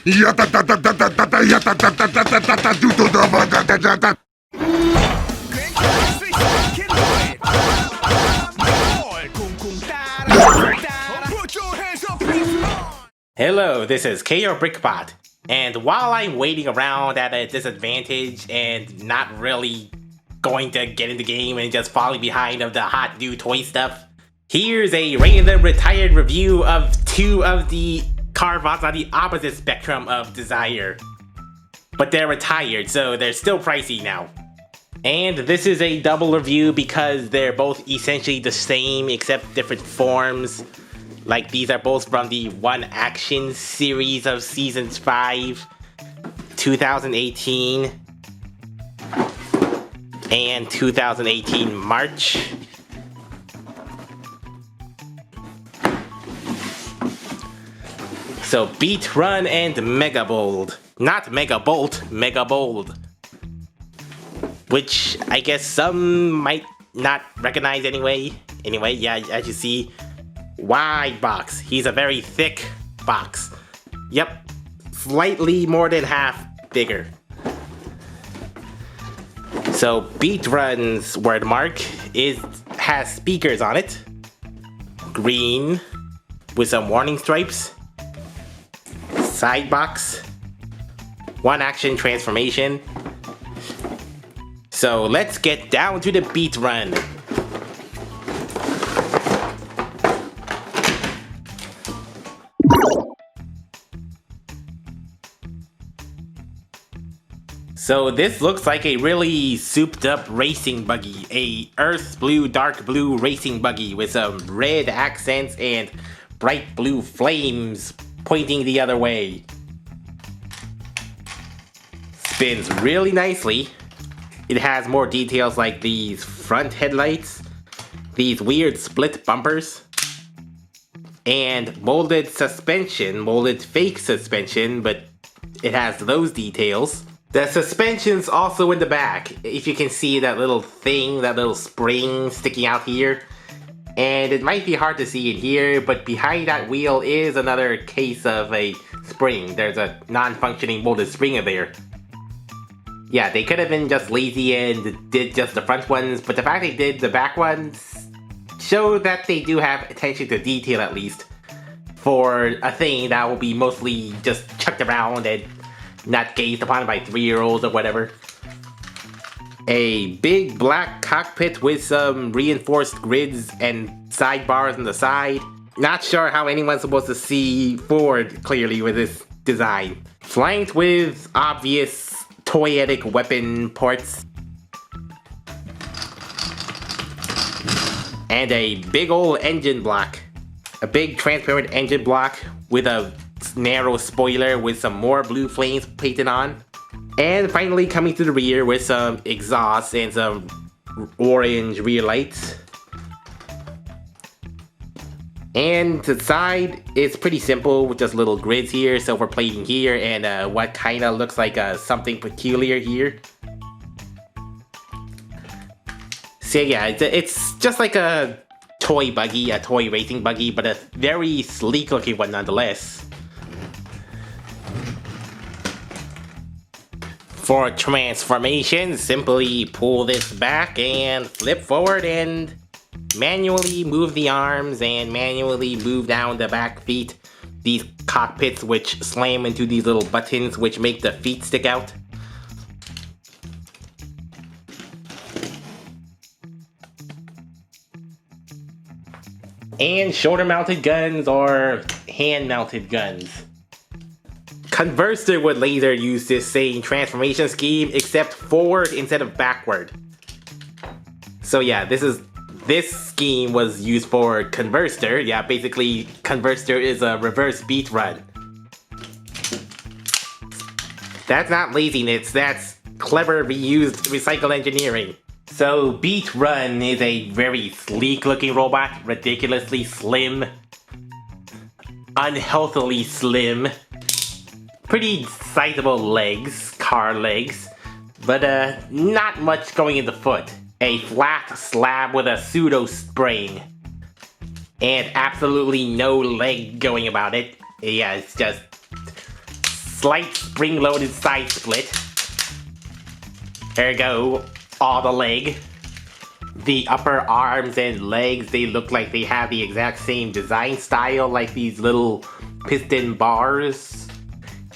Hello, this is KRBrickBot, and while I'm waiting around at a disadvantage and not really going to get in the game and just falling behind of the hot new toy stuff, here's a random retired review of two of the Carbots on the opposite spectrum of desire. But they're retired, so they're still pricey now. And this is a double review because they're both essentially the same except different forms. Like, these are both from the One Action series of Seasons 5, 2018, and 2018 March. So, Beatrun and Megabold. Not Megabolt, Megabold. Which I guess some might not recognize anyway. Anyway, yeah, as you see, wide box. He's a very thick box. Yep, slightly more than half bigger. So Beatrun's word mark has speakers on it. Green with some warning stripes. Side box. One action transformation. So let's get down to the Beatrun. So this looks like a really souped up racing buggy, a earth blue, dark blue racing buggy with some red accents and bright blue flames pointing the other way. Spins really nicely. It has more details like these front headlights, these weird split bumpers, and molded suspension, molded fake suspension, but it has those details. The suspension's also in the back. If you can see that little thing, that little spring sticking out here. And it might be hard to see it here, but behind that wheel is another case of a spring. There's a non-functioning molded spring in there. Yeah, they could have been just lazy and did just the front ones, but the fact they did the back ones show that they do have attention to detail at least. For a thing that will be mostly just chucked around and not gazed upon by 3-year-olds or whatever. A big black cockpit with some reinforced grids and sidebars on the side. Not sure how anyone's supposed to see forward clearly with this design. Flanked with obvious toyetic weapon ports. And a big old engine block. A big transparent engine block with a narrow spoiler with some more blue flames painted on. And finally coming to the rear with some exhaust and some orange rear lights. And to the side, it's pretty simple with just little grids here, silver plating here, and what kind of looks like something peculiar here. So yeah, it's just like a toy buggy, a toy racing buggy, but a very sleek looking one nonetheless. For transformation, simply pull this back and flip forward and manually move the arms and manually move down the back feet. These cockpits which slam into these little buttons which make the feet stick out. And shoulder mounted guns or hand mounted guns. Converser would later use this same transformation scheme except forward instead of backward. So yeah, this scheme was used for Converser. Yeah, basically Converser is a reverse Beatrun. That's not laziness, that's clever reused recycled engineering. So Beatrun is a very sleek looking robot, ridiculously slim, unhealthily slim. Pretty sizable legs, car legs, but not much going in the foot. A flat slab with a pseudo spring. And absolutely no leg going about it. Yeah, it's just slight spring-loaded side split. Ergo, all the leg. The upper arms and legs, they look like they have the exact same design style, like these little piston bars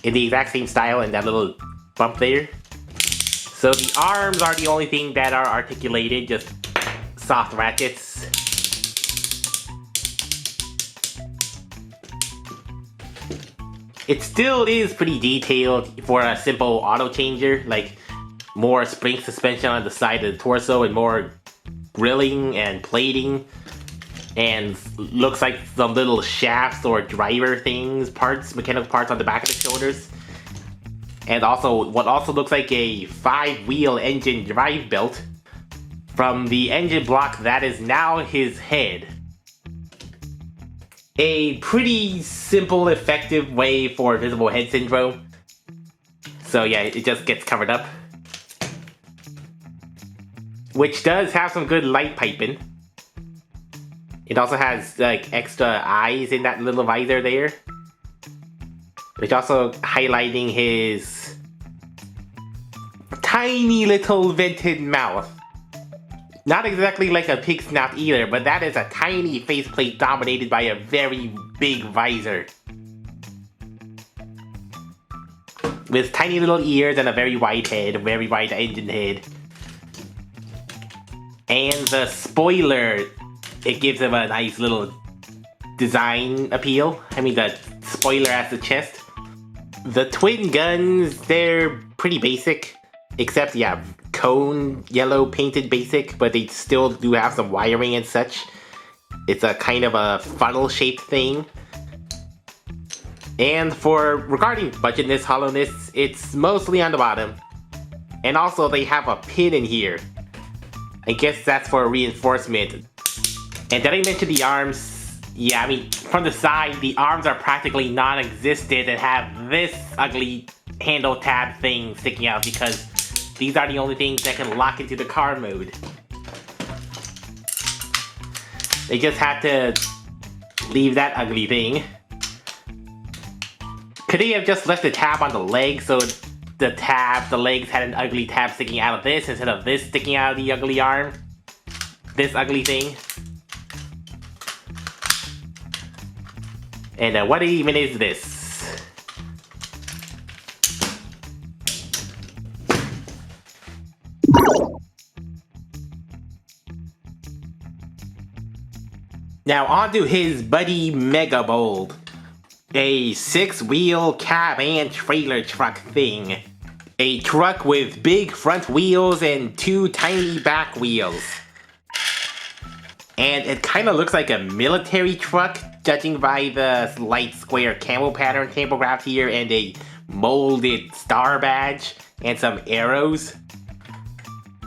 in the exact same style and that little bump there. So the arms are the only thing that are articulated, just soft ratchets. It still is pretty detailed for a simple auto changer, like more spring suspension on the side of the torso and more grilling and plating, and looks like some little shafts or driver things, mechanical parts on the back of the shoulders. And also, what also looks like a 5-wheel engine drive belt from the engine block that is now his head. A pretty simple, effective way for visible head syndrome. So yeah, it just gets covered up. Which does have some good light piping. It also has like extra eyes in that little visor there. Which also highlighting his tiny little vented mouth. Not exactly like a pig snout either, but that is a tiny faceplate dominated by a very big visor. With tiny little ears and a very wide head, a very wide engine head. And the spoiler, it gives him a nice little design appeal. I mean, the spoiler as the chest. The twin guns, they're pretty basic. Except, yeah, cone yellow painted basic, but they still do have some wiring and such. It's a kind of a funnel shaped thing. And regarding budgetness, hollowness, it's mostly on the bottom. And also they have a pin in here. I guess that's for reinforcement. And did I mention the arms? Yeah, I mean, from the side, the arms are practically non-existent and have this ugly handle tab thing sticking out because these are the only things that can lock into the car mode. They just had to leave that ugly thing. Could they have just left the tab on the leg so the legs had an ugly tab sticking out of this instead of this sticking out of the ugly arm? This ugly thing. And what even is this? Now onto his buddy Megabold. A 6-wheel cab and trailer truck thing. A truck with big front wheels and 2 tiny back wheels. And it kind of looks like a military truck, judging by the light square camel pattern typographed here and a molded star badge and some arrows.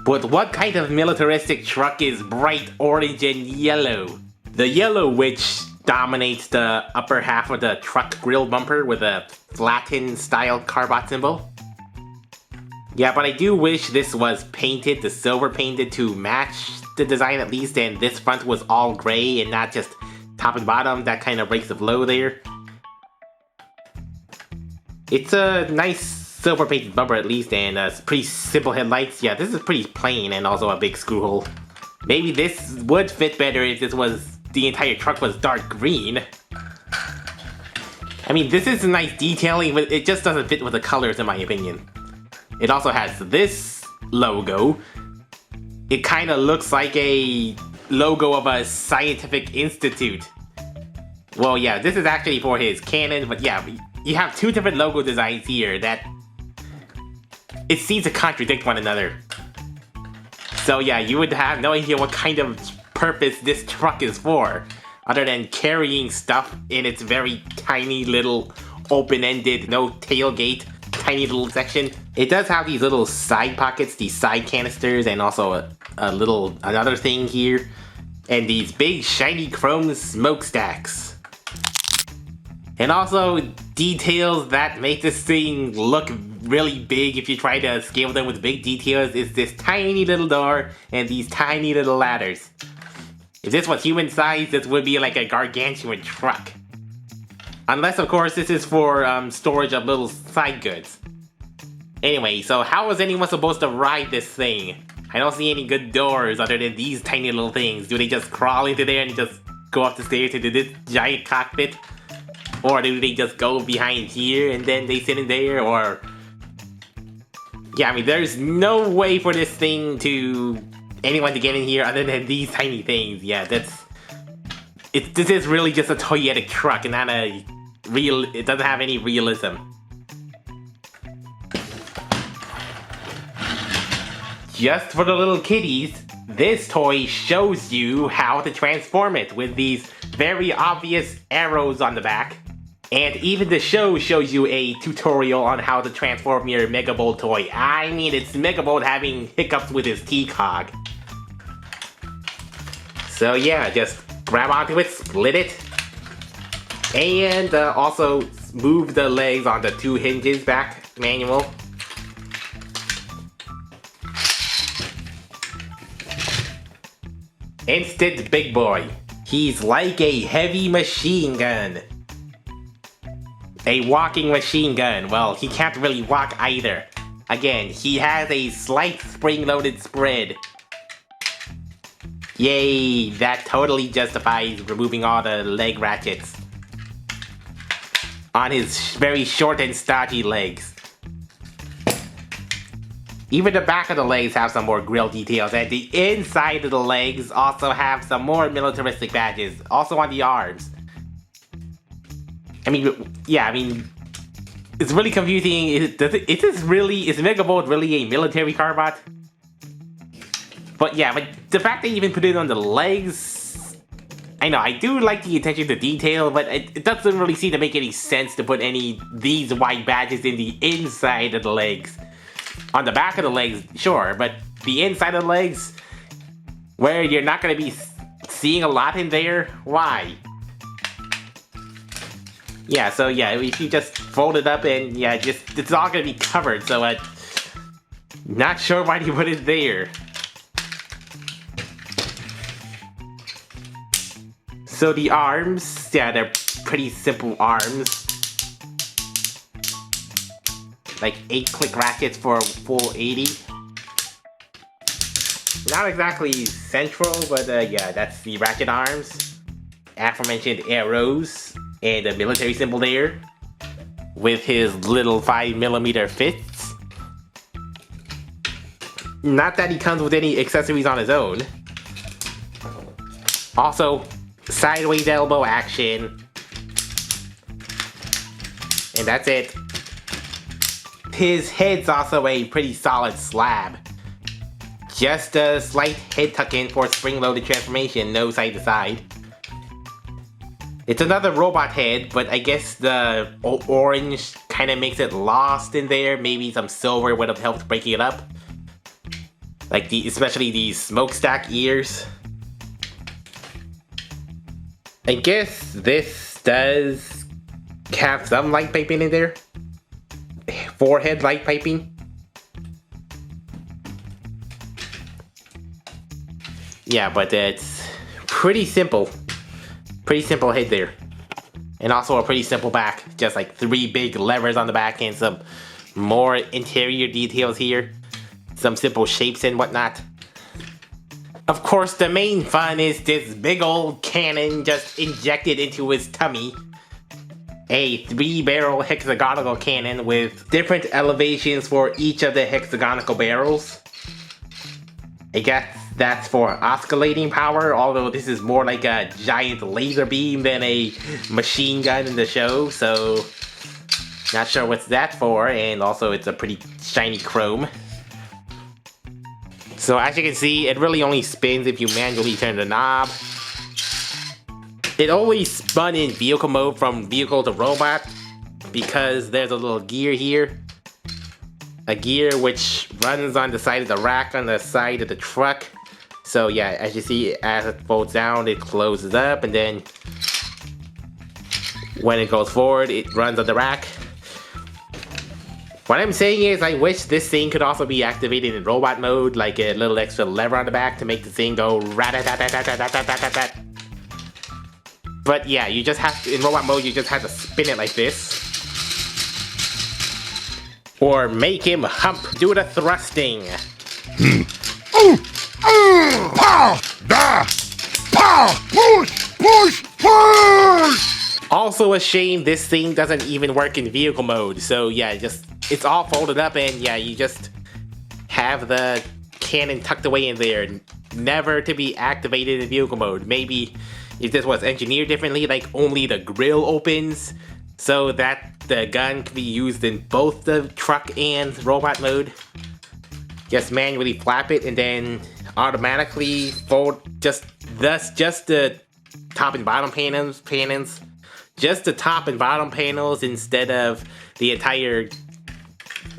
But what kind of militaristic truck is bright orange and yellow? The yellow which dominates the upper half of the truck grill bumper with a flattened style Carbot symbol. Yeah, but I do wish this was painted, the silver painted to match the design at least, and this front was all gray and not just top and bottom. That kind of breaks the flow there. It's a nice silver painted bumper at least, and pretty simple headlights. Yeah, this is pretty plain and also a big screw hole. Maybe this would fit better if the entire truck was dark green. I mean, this is a nice detailing, but it just doesn't fit with the colors in my opinion. It also has this logo. It kind of looks like a logo of a scientific institute. Well, yeah, this is actually for his cannon, but yeah, you have 2 different logo designs here that it seems to contradict one another. So yeah, you would have no idea what kind of purpose this truck is for, other than carrying stuff in its very tiny little open-ended, no tailgate, tiny little section. It does have these little side pockets, these side canisters, and also another thing here, and these big shiny chrome smokestacks. And also details that make this thing look really big if you try to scale them with big details is this tiny little door and these tiny little ladders. If this was human size, this would be like a gargantuan truck. Unless, of course, this is for storage of little side goods. Anyway, so how is anyone supposed to ride this thing? I don't see any good doors other than these tiny little things. Do they just crawl into there and just go up the stairs into this giant cockpit? Or do they just go behind here and then they sit in there? Or... yeah, I mean, there's no way for this thing to... anyone to get in here other than these tiny things. Yeah, this is really just a toyetic truck and not a real... it doesn't have any realism. Just for the little kiddies, this toy shows you how to transform it with these very obvious arrows on the back. And even the show shows you a tutorial on how to transform your Megabold toy. I mean, it's Megabold having hiccups with his T-Cog. So yeah, just grab onto it, split it, and also move the legs on the 2 hinges back, manual. Instant big boy. He's like a heavy machine gun. A walking machine gun. Well, he can't really walk either. Again, he has a slight spring-loaded spread. Yay, that totally justifies removing all the leg ratchets on his very short and stodgy legs. Even the back of the legs have some more grill details, and the inside of the legs also have some more militaristic badges, also on the arms. I mean, yeah, I mean, it's really confusing. Is Megabold really a military Carbot? But yeah, but the fact they even put it on the legs, I know, I do like the attention to detail, but it doesn't really seem to make any sense to put these white badges in the inside of the legs. On the back of the legs, sure, but the inside of the legs, where you're not going to be seeing a lot in there, why? Yeah, so yeah, if you just fold it up and yeah, it's all going to be covered, so not sure why you put it there. So the arms, yeah, they're pretty simple arms. Like 8-click ratchets for a full 80. Not exactly central, but yeah, that's the ratchet arms. Aforementioned arrows and a military symbol there with his little 5mm fists. Not that he comes with any accessories on his own. Also, sideways elbow action. And that's it. His head's also a pretty solid slab. Just a slight head tuck-in for spring-loaded transformation, no side to side. It's another robot head, but I guess the orange kind of makes it lost in there. Maybe some silver would have helped breaking it up. Like especially these smokestack ears. I guess this does have some light piping in there. Forehead light piping. Yeah, but it's pretty simple. Pretty simple head there. And also a pretty simple back. Just like 3 big levers on the back and some more interior details here. Some simple shapes and whatnot. Of course, the main fun is this big old cannon just injected into his tummy. A 3-barrel hexagonal cannon with different elevations for each of the hexagonal barrels. I guess that's for oscillating power, although this is more like a giant laser beam than a machine gun in the show, so not sure what's that for, and also it's a pretty shiny chrome. So as you can see, it really only spins if you manually turn the knob. It always spun in vehicle mode from vehicle to robot because there's a little gear here. A gear which runs on the side of the rack on the side of the truck. So yeah, as you see, as it folds down, it closes up, and then when it goes forward, it runs on the rack. What I'm saying is, I wish this thing could also be activated in robot mode, like a little extra lever on the back to make the thing go rat-a-tat-tat-tat-tat-tat-tat-tat. But yeah, you just have to, in robot mode, you just have to spin it like this. Or make him hump, do the thrusting. Push! Also a shame this thing doesn't even work in vehicle mode. So yeah, it's all folded up and yeah, you just have the cannon tucked away in there. Never to be activated in vehicle mode. Maybe if this was engineered differently, like only the grill opens so that the gun can be used in both the truck and robot mode. Just manually flap it and then automatically fold just the top and bottom panels. Just the top and bottom panels instead of the entire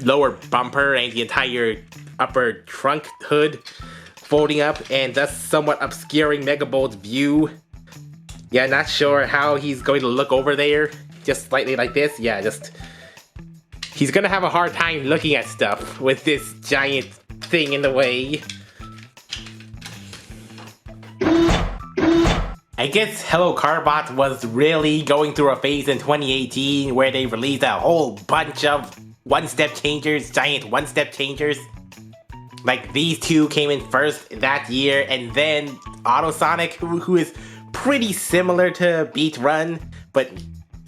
lower bumper and the entire upper trunk hood folding up and thus somewhat obscuring Megabold's view. Yeah, not sure how he's going to look over there. Just slightly like this. Yeah, he's gonna have a hard time looking at stuff with this giant thing in the way. I guess Carbot was really going through a phase in 2018 where they released a whole bunch of one-step changers, giant one-step changers. Like these two came in first that year, and then Autosonic, who is pretty similar to Beatrun, but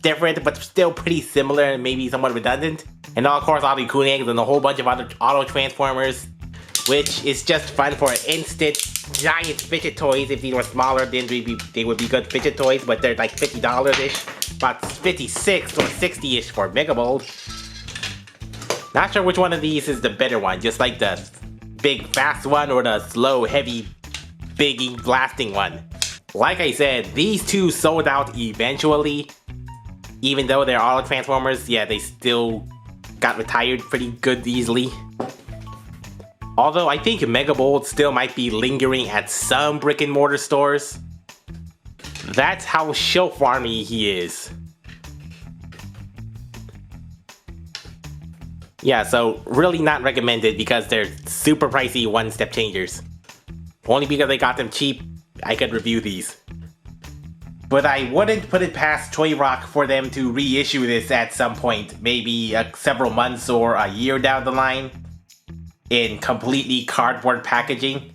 different, but still pretty similar and maybe somewhat redundant. And of course all the Kunings and a whole bunch of other auto transformers, which is just fun for instant giant fidget toys. If these were smaller, then they would be good fidget toys, but they're like $50-ish, about 56 or 60-ish for Megabold. Not sure which one of these is the better one, just like the big fast one or the slow heavy big blasting one. Like I said, these two sold out eventually. Even though they're auto transformers, yeah, they still got retired pretty good easily. Although I think Megabold still might be lingering at some brick and mortar stores. That's how shelf farmy he is. Yeah, so really not recommended because they're super pricey one-step changers. Only because I got them cheap, I could review these. But I wouldn't put it past Toy Rock for them to reissue this at some point, maybe several months or a year down the line, in completely cardboard packaging.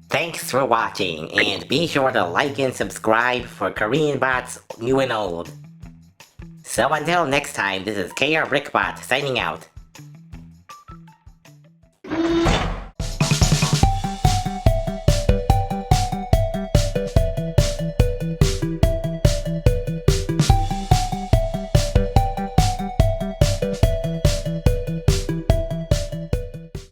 Thanks for watching, and be sure to like and subscribe for Korean bots new and old. So until next time, this is KRBrickBot signing out.